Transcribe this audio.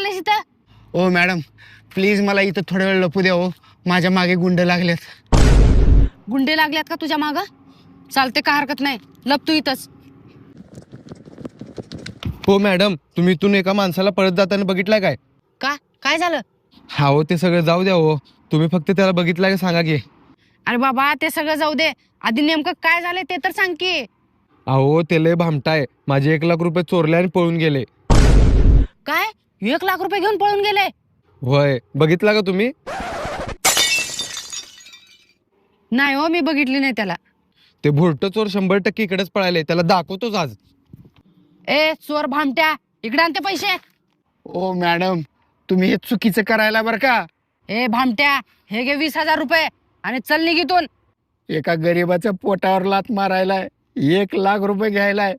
करायला इथं? ओ madam please मला इथं थोडा वेळ लपू द्या. हो माझ्या मागे गुंड लागलेत. गुंडे लागल्यात का तुझ्या माग? चालते, का हरकत नाही, लप तू इथंच. हो मॅडम, तुम्ही इथून एका माणसाला पळत जाताना बघितलाय काय? का, काय झालं? हा हो, ते सगळं जाऊ द्या हो. तुम्ही फक्त त्याला बघितलाय का सांगा की. अरे बाबा, ते सगळं जाऊ दे, आधी नेमकं काय झालंय ते तर सांग की. अहो ते लय भामटाय, माझे 1,00,000 रुपये चोरले आणि पळून गेले. काय, 1,00,000 रुपये घेऊन पळून गेले? होय, बघितला का तुम्ही? नाही हो, मी बघितली नाही त्याला. ते भुरटं चोर 100% इकडेच पळाले, त्याला दाखवतोच आज. ए चोर भामट्या, इकडे आणते पैसे. ओ मॅडम तुम्ही हे चुकीचं करायला बरं का. ए भामट्या, हे घे 20,000 रुपये आणि चल निघितून. एका गरीबाच्या पोटावर लात मारायलाय, 1,00,000 रुपये घ्यायलाय.